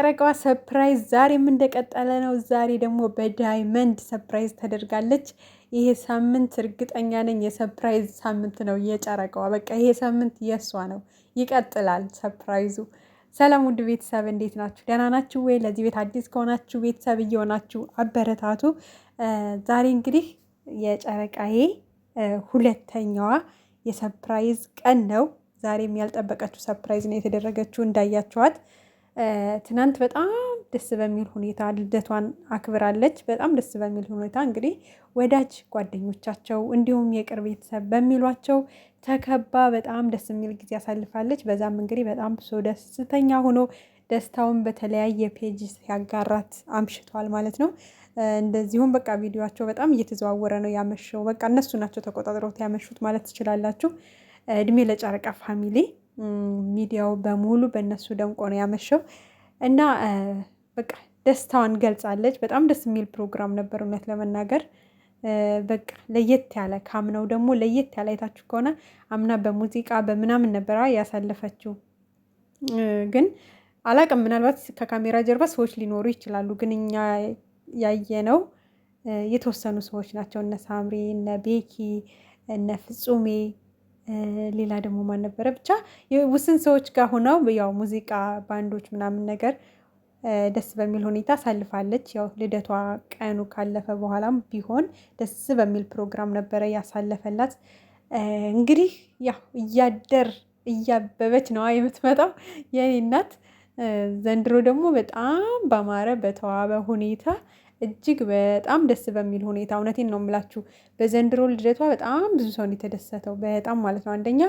የጨረቃዋ ሰርፕራይዝ ዛሬም እንደቀጠለ ነው። ዛሬ ደግሞ በዳይመንድ ሰርፕራይዝ ተደርጋለች። ይሄ ሳምንት እርግጠኛ ነኝ የሰርፕራይዝ ሳምንት ነው የጨረቃዋ። በቃ ይሄ ሳምንት የእሷ ነው፣ ይቀጥላል ሰርፕራይዙ። ሰላም ውድ ቤተሰብ እንዴት ናችሁ? ደህና ናችሁ ወይ? ለዚህ ቤት አዲስ ከሆናችሁ ቤተሰብ እየሆናችሁ አበረታቱ። ዛሬ እንግዲህ የጨረቃዬ ሁለተኛዋ የሰርፕራይዝ ቀን ነው። ዛሬም ያልጠበቀችው ሰርፕራይዝ ነው የተደረገችው እንዳያችኋት። ትናንት በጣም ደስ በሚል ሁኔታ ልደቷን አክብራለች። በጣም ደስ በሚል ሁኔታ እንግዲህ ወዳጅ ጓደኞቻቸው እንዲሁም የቅርብ ቤተሰብ በሚሏቸው ተከባ በጣም ደስ የሚል ጊዜ ያሳልፋለች። በዛም እንግዲህ በጣም ብሶ ደስተኛ ሆኖ ደስታውን በተለያየ ፔጅ ሲያጋራት አምሽቷል ማለት ነው። እንደዚሁም በቃ ቪዲዮቸው በጣም እየተዘዋወረ ነው ያመሸው። በቃ እነሱ ናቸው ተቆጣጥረውት ያመሹት ማለት ትችላላችሁ። እድሜ ለጨረቃ ፋሚሊ ሚዲያው በሙሉ በእነሱ ደምቆ ነው ያመሸው እና በቃ ደስታዋን ገልጻለች። በጣም ደስ የሚል ፕሮግራም ነበር እውነት ለመናገር በቃ ለየት ያለ ካምነው ደግሞ ለየት ያለ አይታችሁ ከሆነ አምና በሙዚቃ በምናምን ነበረ ያሳለፈችው። ግን አላቅም ምናልባት ከካሜራ ጀርባ ሰዎች ሊኖሩ ይችላሉ። ግን እኛ ያየነው የተወሰኑ ሰዎች ናቸው። እነ ሳምሪ፣ እነ ቤኪ፣ እነ ፍጹሜ ሌላ ደግሞ ማን ነበረ ብቻ ውስን ሰዎች ጋር ሆነው ያው ሙዚቃ ባንዶች ምናምን ነገር ደስ በሚል ሁኔታ አሳልፋለች። ያው ልደቷ ቀኑ ካለፈ በኋላም ቢሆን ደስ በሚል ፕሮግራም ነበረ ያሳለፈላት። እንግዲህ ያው እያደር እያበበች ነዋ የምትመጣው የኔ እናት። ዘንድሮ ደግሞ በጣም ባማረ በተዋበ ሁኔታ እጅግ በጣም ደስ በሚል ሁኔታ እውነቴን ነው የምላችሁ። በዘንድሮ ልደቷ በጣም ብዙ ሰው የተደሰተው በጣም ማለት ነው። አንደኛ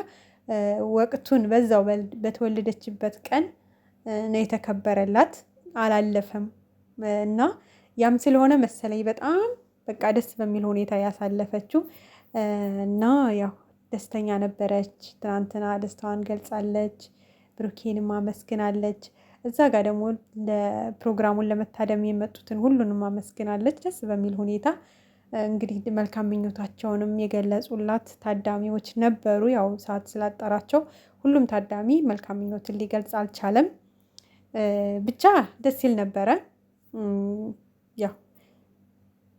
ወቅቱን በዛው በተወለደችበት ቀን ነው የተከበረላት፣ አላለፈም እና ያም ስለሆነ መሰለኝ በጣም በቃ ደስ በሚል ሁኔታ ያሳለፈችው እና ያው ደስተኛ ነበረች። ትናንትና ደስታዋን ገልጻለች፣ ብሩኬንም አመስግናለች። እዛ ጋር ደግሞ ለፕሮግራሙን ለመታደም የመጡትን ሁሉንም አመስግናለች ደስ በሚል ሁኔታ። እንግዲህ መልካም ምኞታቸውንም የገለጹላት ታዳሚዎች ነበሩ። ያው ሰዓት ስላጠራቸው ሁሉም ታዳሚ መልካም ምኞትን ሊገልጽ አልቻለም። ብቻ ደስ ይል ነበረ። ያው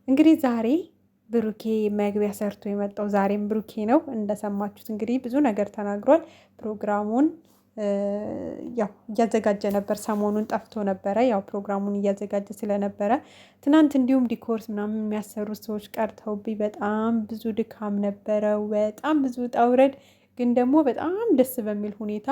እንግዲህ ዛሬ ብሩኬ መግቢያ ሰርቶ የመጣው ዛሬም ብሩኬ ነው እንደሰማችሁት። እንግዲህ ብዙ ነገር ተናግሯል። ፕሮግራሙን ያው እያዘጋጀ ነበር፣ ሰሞኑን ጠፍቶ ነበረ። ያው ፕሮግራሙን እያዘጋጀ ስለነበረ ትናንት እንዲሁም ዲኮርስ ምናምን የሚያሰሩት ሰዎች ቀርተውብኝ በጣም ብዙ ድካም ነበረው፣ በጣም ብዙ ውጣ ውረድ። ግን ደግሞ በጣም ደስ በሚል ሁኔታ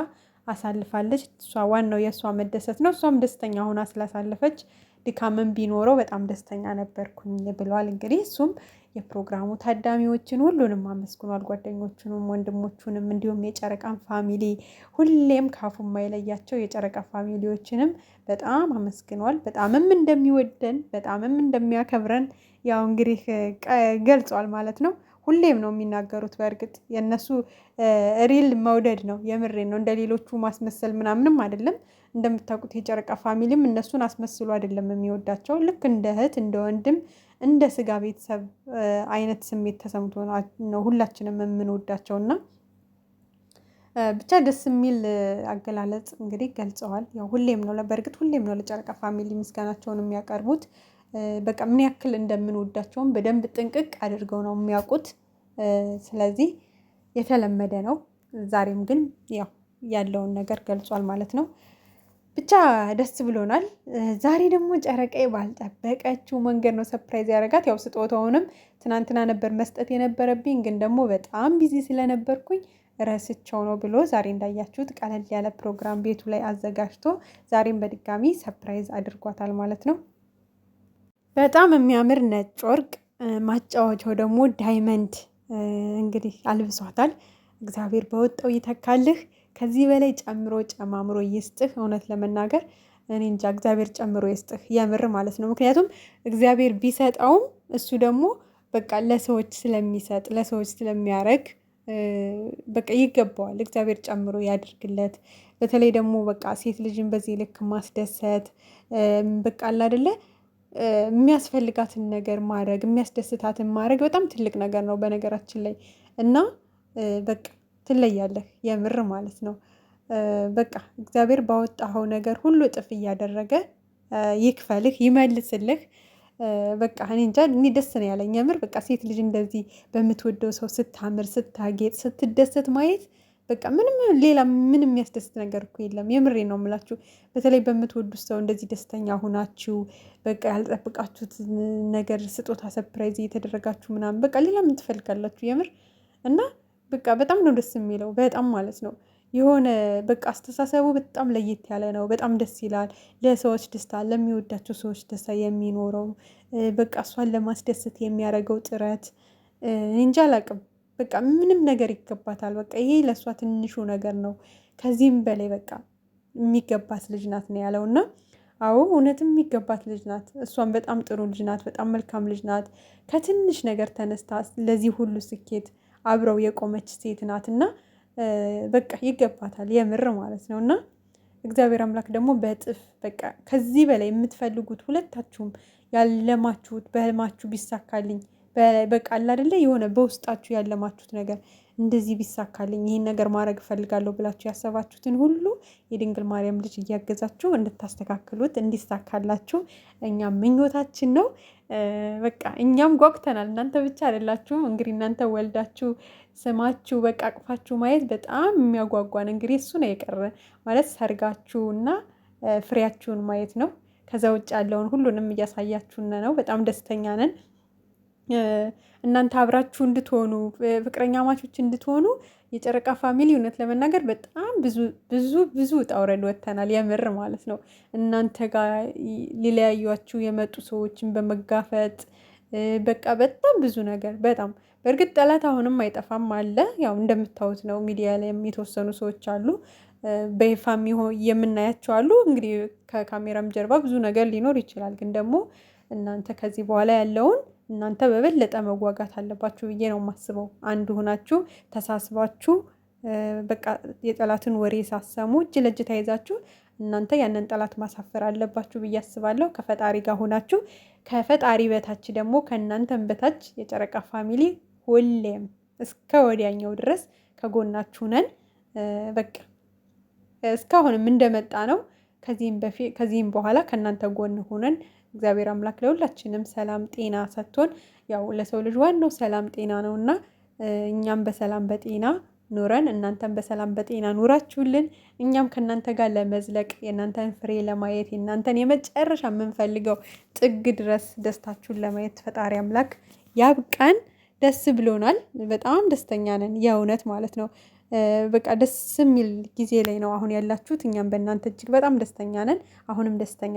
አሳልፋለች። እሷ ዋናው የእሷ መደሰት ነው። እሷም ደስተኛ ሆና ስላሳለፈች ድካምን ቢኖረው በጣም ደስተኛ ነበርኩኝ ብለዋል። እንግዲህ እሱም የፕሮግራሙ ታዳሚዎችን ሁሉንም አመስግኗል። ጓደኞቹንም ወንድሞቹንም እንዲሁም የጨረቃን ፋሚሊ ሁሌም ካፉ የማይለያቸው የጨረቃ ፋሚሊዎችንም በጣም አመስግኗል። በጣምም እንደሚወደን በጣምም እንደሚያከብረን ያው እንግዲህ ገልጿል ማለት ነው። ሁሌም ነው የሚናገሩት። በእርግጥ የእነሱ ሪል መውደድ ነው፣ የምሬ ነው። እንደ ሌሎቹ ማስመሰል ምናምንም አይደለም። እንደምታውቁት የጨረቃ ፋሚሊም እነሱን አስመስሎ አይደለም የሚወዳቸው። ልክ እንደ እህት እንደ ወንድም እንደ ስጋ ቤተሰብ አይነት ስሜት ተሰምቶ ነው ሁላችንም የምንወዳቸው እና ብቻ ደስ የሚል አገላለጽ እንግዲህ ገልጸዋል። ያው ሁሌም ነው በእርግጥ ሁሌም ነው ለጨረቃ ፋሚሊ ምስጋናቸውን የሚያቀርቡት። በቃ ምን ያክል እንደምንወዳቸውም በደንብ ጥንቅቅ አድርገው ነው የሚያውቁት። ስለዚህ የተለመደ ነው። ዛሬም ግን ያው ያለውን ነገር ገልጿል ማለት ነው። ብቻ ደስ ብሎናል። ዛሬ ደግሞ ጨረቃዬ ባልጠበቀችው መንገድ ነው ሰርፕራይዝ ያደረጋት። ያው ስጦታውንም ትናንትና ነበር መስጠት የነበረብኝ፣ ግን ደግሞ በጣም ቢዚ ስለነበርኩኝ ረስቸው ነው ብሎ ዛሬ እንዳያችሁት ቀለል ያለ ፕሮግራም ቤቱ ላይ አዘጋጅቶ ዛሬም በድጋሚ ሰርፕራይዝ አድርጓታል ማለት ነው። በጣም የሚያምር ነጭ ወርቅ ማጫወቻው ደግሞ ዳይመንድ እንግዲህ አልብሷታል። እግዚአብሔር በወጣው ይተካልህ፣ ከዚህ በላይ ጨምሮ ጨማምሮ ይስጥህ። እውነት ለመናገር እኔ እንጃ፣ እግዚአብሔር ጨምሮ ይስጥህ የምር ማለት ነው። ምክንያቱም እግዚአብሔር ቢሰጠውም እሱ ደግሞ በቃ ለሰዎች ስለሚሰጥ ለሰዎች ስለሚያረግ በቃ ይገባዋል። እግዚአብሔር ጨምሮ ያድርግለት። በተለይ ደግሞ በቃ ሴት ልጅን በዚህ ልክ ማስደሰት በቃ አለ አይደለ የሚያስፈልጋትን ነገር ማድረግ የሚያስደስታትን ማድረግ በጣም ትልቅ ነገር ነው በነገራችን ላይ እና በቃ ትለያለህ የምር ማለት ነው። በቃ እግዚአብሔር ባወጣኸው ነገር ሁሉ እጥፍ እያደረገ ይክፈልህ፣ ይመልስልህ። በቃ እኔ እንጃ፣ እኔ ደስ ነው ያለኝ የምር። በቃ ሴት ልጅ እንደዚህ በምትወደው ሰው ስታምር፣ ስታጌጥ፣ ስትደሰት ማየት በቃ ምንም ሌላ ምንም የሚያስደስት ነገር እኮ የለም። የምሬ ነው የምላችሁ። በተለይ በምትወዱት ሰው እንደዚህ ደስተኛ ሁናችሁ በቃ ያልጠብቃችሁት ነገር ስጦታ ሰፕራይዝ እየተደረጋችሁ ምናምን በቃ ሌላ ምን ትፈልጋላችሁ? የምር እና በቃ በጣም ነው ደስ የሚለው፣ በጣም ማለት ነው። የሆነ በቃ አስተሳሰቡ በጣም ለየት ያለ ነው። በጣም ደስ ይላል። ለሰዎች ደስታ፣ ለሚወዳቸው ሰዎች ደስታ የሚኖረው በቃ እሷን ለማስደሰት የሚያደርገው ጥረት እንጃ አላቅም። በቃ ምንም ነገር ይገባታል። በቃ ይሄ ለእሷ ትንሹ ነገር ነው። ከዚህም በላይ በቃ የሚገባት ልጅ ናት ነው ያለው። እና አዎ እውነትም የሚገባት ልጅ ናት። እሷን በጣም ጥሩ ልጅ ናት። በጣም መልካም ልጅ ናት። ከትንሽ ነገር ተነስታ ለዚህ ሁሉ ስኬት አብረው የቆመች ሴት ናት እና በቃ ይገባታል የምር ማለት ነው። እና እግዚአብሔር አምላክ ደግሞ በእጥፍ በቃ ከዚህ በላይ የምትፈልጉት ሁለታችሁም ያለማችሁት በህልማችሁ ቢሳካልኝ በቃ አለ አይደለ የሆነ በውስጣችሁ ያለማችሁት ነገር እንደዚህ ቢሳካልኝ ይሄን ነገር ማድረግ እፈልጋለሁ ብላችሁ ያሰባችሁትን ሁሉ የድንግል ማርያም ልጅ እያገዛችሁ እንድታስተካክሉት እንዲሳካላችሁ እኛም ምኞታችን ነው። በቃ እኛም ጓጉተናል። እናንተ ብቻ አይደላችሁም እንግዲህ እናንተ ወልዳችሁ ስማችሁ በቃ አቅፋችሁ ማየት በጣም የሚያጓጓን እንግዲህ እሱ ነው የቀረ ማለት ሰርጋችሁ እና ፍሬያችሁን ማየት ነው። ከዛ ውጭ ያለውን ሁሉንም እያሳያችሁን ነው። በጣም ደስተኛ ነን። እናንተ አብራችሁ እንድትሆኑ ፍቅረኛ ማቾች እንድትሆኑ የጨረቃ ፋሚሊ እውነት ለመናገር በጣም ብዙ ውጣ ውረድ ወጥተናል። የምር ማለት ነው። እናንተ ጋር ሊለያዩችሁ የመጡ ሰዎችን በመጋፈጥ በቃ በጣም ብዙ ነገር በጣም በእርግጥ ጠላት አሁንም አይጠፋም አለ። ያው እንደምታዩት ነው። ሚዲያ ላይ የተወሰኑ ሰዎች አሉ፣ በይፋም የምናያቸው አሉ። እንግዲህ ከካሜራም ጀርባ ብዙ ነገር ሊኖር ይችላል። ግን ደግሞ እናንተ ከዚህ በኋላ ያለውን እናንተ በበለጠ መዋጋት አለባችሁ ብዬ ነው የማስበው። አንድ ሆናችሁ ተሳስባችሁ በቃ የጠላትን ወሬ ሳሰሙ እጅ ለእጅ ተያይዛችሁ እናንተ ያንን ጠላት ማሳፈር አለባችሁ ብዬ አስባለሁ። ከፈጣሪ ጋር ሆናችሁ ከፈጣሪ በታች ደግሞ ከእናንተም በታች የጨረቃ ፋሚሊ ሁሌም እስከ ወዲያኛው ድረስ ከጎናችሁ ነን። በቃ እስካሁንም እንደመጣ ነው። ከዚህም በኋላ ከእናንተ ጎን ሆነን እግዚአብሔር አምላክ ለሁላችንም ሰላም ጤና ሰጥቶን፣ ያው ለሰው ልጅ ዋናው ሰላም ጤና ነው እና እኛም በሰላም በጤና ኑረን እናንተን በሰላም በጤና ኑራችሁልን እኛም ከእናንተ ጋር ለመዝለቅ የእናንተን ፍሬ ለማየት የእናንተን የመጨረሻ የምንፈልገው ጥግ ድረስ ደስታችሁን ለማየት ፈጣሪ አምላክ ያብቃን። ደስ ብሎናል። በጣም ደስተኛ ነን የእውነት ማለት ነው። በቃ ደስ የሚል ጊዜ ላይ ነው አሁን ያላችሁት። እኛም በእናንተ እጅግ በጣም ደስተኛ ነን። አሁንም ደስተኛ